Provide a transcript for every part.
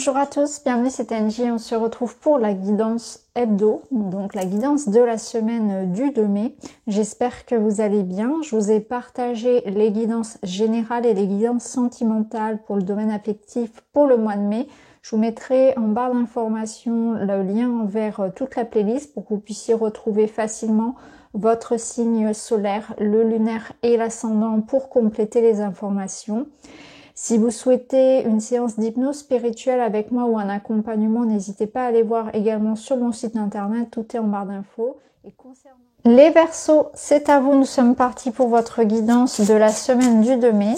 Bonjour à tous, bienvenue, c'est Angie. On se retrouve pour la guidance hebdo, donc la guidance de la semaine du 2 mai. J'espère que vous allez bien. Je vous ai partagé les guidances générales et les guidances sentimentales pour le domaine affectif pour le mois de mai. Je vous mettrai en barre d'informations le lien vers toute la playlist pour que vous puissiez retrouver facilement votre signe solaire, le lunaire et l'ascendant pour compléter les informations. Si vous souhaitez une séance d'hypnose spirituelle avec moi ou un accompagnement, n'hésitez pas à aller voir également sur mon site internet, tout est en barre d'infos. Et concernant les Verseaux, c'est à vous, nous sommes partis pour votre guidance de la semaine du 2 mai.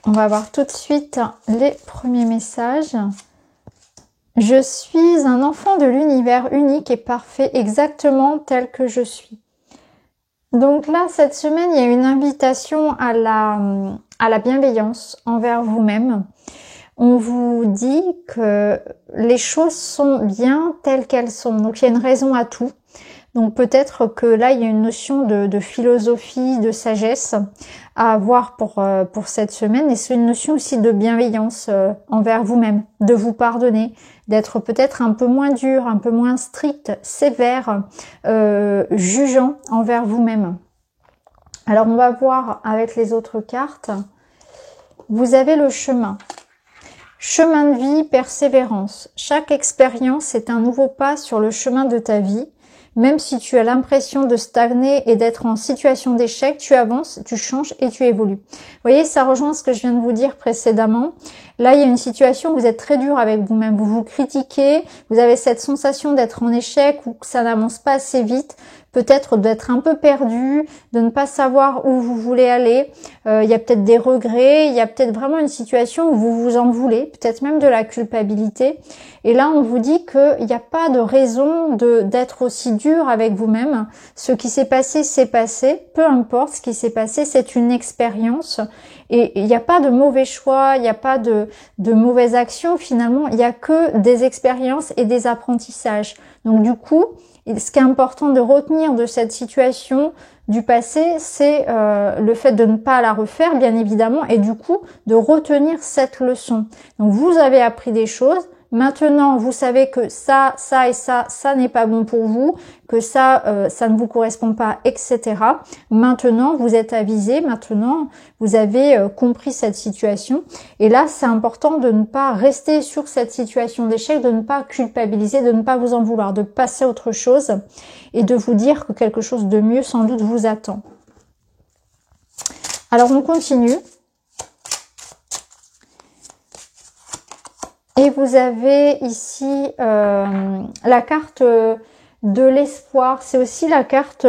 On va voir tout de suite les premiers messages. Je suis un enfant de l'univers unique et parfait, exactement tel que je suis. Donc là, cette semaine, il y a une invitation à la bienveillance envers vous-même. On vous dit que les choses sont bien telles qu'elles sont. Donc il y a une raison à tout. Donc peut-être que là, il y a une notion de philosophie, de sagesse à avoir pour cette semaine. Et c'est une notion aussi de bienveillance envers vous-même, de vous pardonner, d'être peut-être un peu moins dur, un peu moins strict, sévère, jugeant envers vous-même. Alors on va voir avec les autres cartes. Vous avez le chemin. Chemin de vie, persévérance. Chaque expérience est un nouveau pas sur le chemin de ta vie. Même si tu as l'impression de stagner et d'être en situation d'échec, tu avances, tu changes et tu évolues. Vous voyez, ça rejoint ce que je viens de vous dire précédemment. Là, il y a une situation où vous êtes très dur avec vous-même. Vous vous critiquez, vous avez cette sensation d'être en échec ou que ça n'avance pas assez vite. Peut-être d'être un peu perdu, de ne pas savoir où vous voulez aller. Il y a peut-être des regrets, il y a peut-être vraiment une situation où vous vous en voulez, peut-être même de la culpabilité. Et là, on vous dit qu'il n'y a pas de raison d'être aussi dur avec vous-même. Ce qui s'est passé, c'est passé. Peu importe ce qui s'est passé, c'est une expérience. Et il n'y a pas de mauvais choix, il n'y a pas de mauvaises actions. Finalement, il n'y a que des expériences et des apprentissages. Donc du coup, ce qui est important de retenir de cette situation du passé, c'est le fait de ne pas la refaire, bien évidemment, et du coup, de retenir cette leçon. Donc, vous avez appris des choses. Maintenant, vous savez que ça et ça n'est pas bon pour vous, que ça ne vous correspond pas, etc. Maintenant, vous êtes avisé. Maintenant, vous avez compris cette situation. Et là, c'est important de ne pas rester sur cette situation d'échec, de ne pas culpabiliser, de ne pas vous en vouloir, de passer à autre chose et de vous dire que quelque chose de mieux, sans doute, vous attend. Alors, on continue. Et vous avez ici la carte de l'espoir. C'est aussi la carte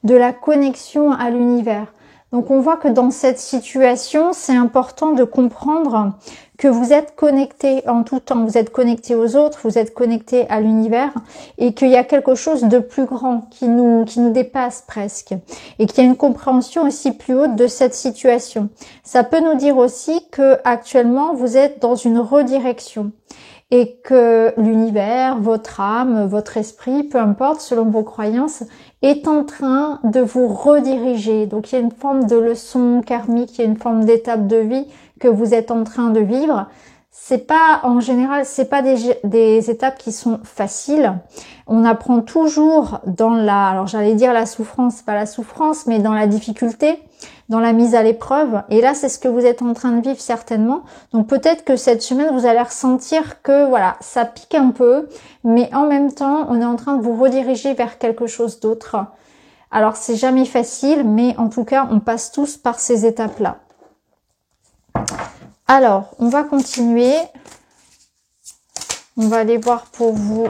de la connexion à l'univers. Donc on voit que dans cette situation, c'est important de comprendre que vous êtes connecté en tout temps. Vous êtes connecté aux autres, vous êtes connecté à l'univers et qu'il y a quelque chose de plus grand qui nous dépasse presque et qu'il y a une compréhension aussi plus haute de cette situation. Ça peut nous dire aussi que actuellement vous êtes dans une redirection et que l'univers, votre âme, votre esprit, peu importe, selon vos croyances, est en train de vous rediriger. Donc il y a une forme de leçon karmique, il y a une forme d'étape de vie que vous êtes en train de vivre. C'est pas, en général, c'est pas des étapes qui sont faciles. On apprend toujours dans alors j'allais dire la souffrance, pas la souffrance, mais dans la difficulté, dans la mise à l'épreuve. Et là, c'est ce que vous êtes en train de vivre certainement. Donc peut-être que cette semaine, vous allez ressentir que voilà, ça pique un peu, mais en même temps, on est en train de vous rediriger vers quelque chose d'autre. Alors c'est jamais facile, mais en tout cas, on passe tous par ces étapes-là. Alors, on va continuer. On va aller voir pour vous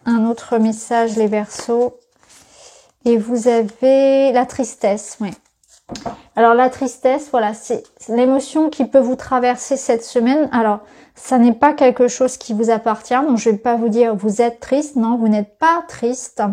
un autre message, les Verseaux. Et vous avez la tristesse, oui. Alors la tristesse, voilà, c'est l'émotion qui peut vous traverser cette semaine. Alors, Ça n'est pas quelque chose qui vous appartient. Donc, je ne vais pas vous dire vous êtes triste. Non, vous n'êtes pas triste.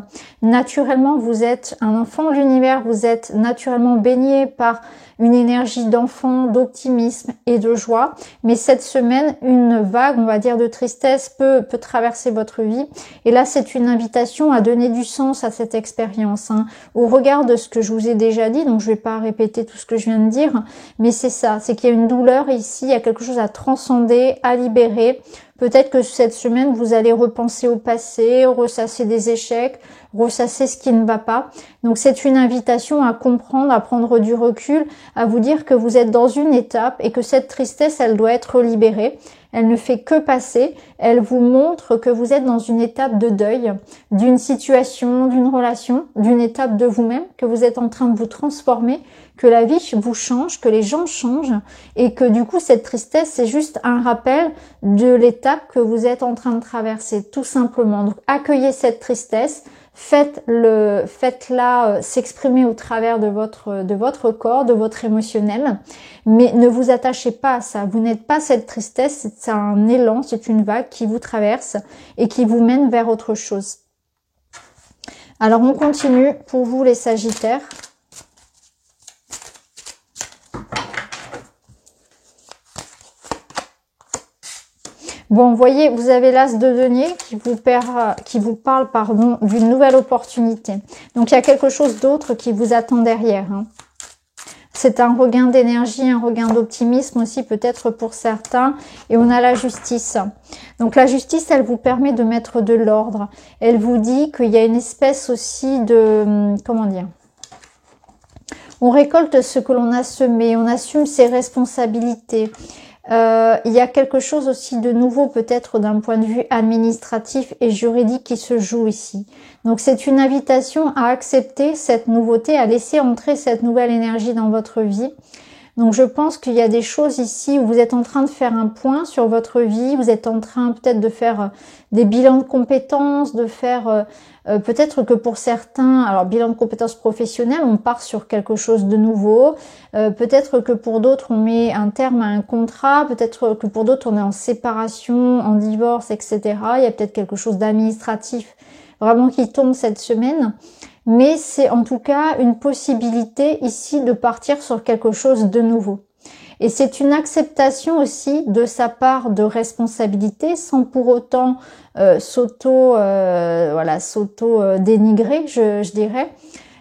Naturellement, vous êtes un enfant de l'univers. Vous êtes naturellement baigné par une énergie d'enfant, d'optimisme et de joie. Mais cette semaine, une vague, on va dire, de tristesse peut traverser votre vie. Et là, c'est une invitation à donner du sens à cette expérience. Au regard de ce que je vous ai déjà dit, donc je ne vais pas répéter tout ce que je viens de dire, mais c'est ça, c'est qu'il y a une douleur ici, il y a quelque chose à transcender, à libérer. Peut-être que cette semaine, vous allez repenser au passé, ressasser des échecs, ressasser ce qui ne va pas. Donc c'est une invitation à comprendre, à prendre du recul, à vous dire que vous êtes dans une étape et que cette tristesse, elle doit être libérée. Elle ne fait que passer, elle vous montre que vous êtes dans une étape de deuil, d'une situation, d'une relation, d'une étape de vous-même, que vous êtes en train de vous transformer, que la vie vous change, que les gens changent et que du coup cette tristesse c'est juste un rappel de l'étape que vous êtes en train de traverser tout simplement. Donc accueillez cette tristesse, faites-la s'exprimer au travers de votre corps, de votre émotionnel, mais ne vous attachez pas à ça. Vous n'êtes pas cette tristesse, c'est un élan, c'est une vague qui vous traverse et qui vous mène vers autre chose. Alors on continue pour vous les Sagittaires. Bon, vous voyez, vous avez l'as de denier qui vous parle d'une nouvelle opportunité. Donc, il y a quelque chose d'autre qui vous attend derrière. C'est un regain d'énergie, un regain d'optimisme aussi peut-être pour certains. Et on a la justice. Donc, la justice, elle vous permet de mettre de l'ordre. Elle vous dit qu'il y a une espèce aussi de... Comment dire ? On récolte ce que l'on a semé, on assume ses responsabilités. Il y a quelque chose aussi de nouveau peut-être d'un point de vue administratif et juridique qui se joue ici. Donc c'est une invitation à accepter cette nouveauté, à laisser entrer cette nouvelle énergie dans votre vie. Donc je pense qu'il y a des choses ici où vous êtes en train de faire un point sur votre vie, vous êtes en train peut-être de faire des bilans de compétences, de faire peut-être que pour certains, alors bilan de compétences professionnelles, on part sur quelque chose de nouveau, peut-être que pour d'autres on met un terme à un contrat, peut-être que pour d'autres on est en séparation, en divorce, etc. Il y a peut-être quelque chose d'administratif vraiment qui tombe cette semaine. Mais c'est en tout cas une possibilité ici de partir sur quelque chose de nouveau. Et c'est une acceptation aussi de sa part de responsabilité sans pour autant s'auto-dénigrer, je dirais.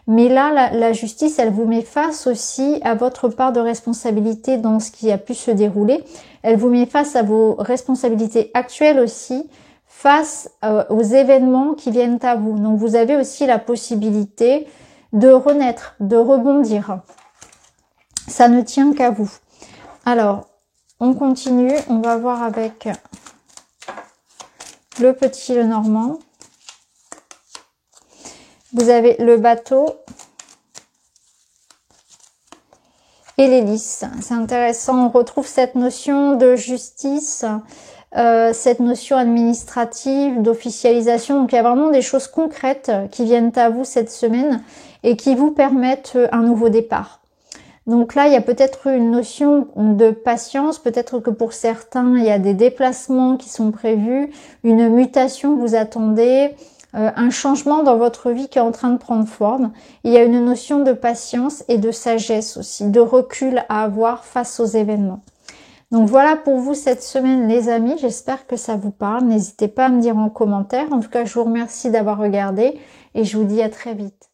Mais là, la justice, elle vous met face aussi à votre part de responsabilité dans ce qui a pu se dérouler. Elle vous met face à vos responsabilités actuelles aussi, face aux événements qui viennent à vous. Donc vous avez aussi la possibilité de renaître, de rebondir. Ça ne tient qu'à vous. Alors, on continue. On va voir avec le petit Lenormand. Vous avez le bateau et l'hélice. C'est intéressant. On retrouve cette notion de justice, cette notion administrative, d'officialisation. Donc il y a vraiment des choses concrètes qui viennent à vous cette semaine et qui vous permettent un nouveau départ. Donc là, il y a peut-être une notion de patience, peut-être que pour certains, il y a des déplacements qui sont prévus, une mutation que vous attendez, un changement dans votre vie qui est en train de prendre forme. Il y a une notion de patience et de sagesse aussi, de recul à avoir face aux événements. Donc voilà pour vous cette semaine les amis, j'espère que ça vous parle. N'hésitez pas à me dire en commentaire. En tout cas, je vous remercie d'avoir regardé et je vous dis à très vite.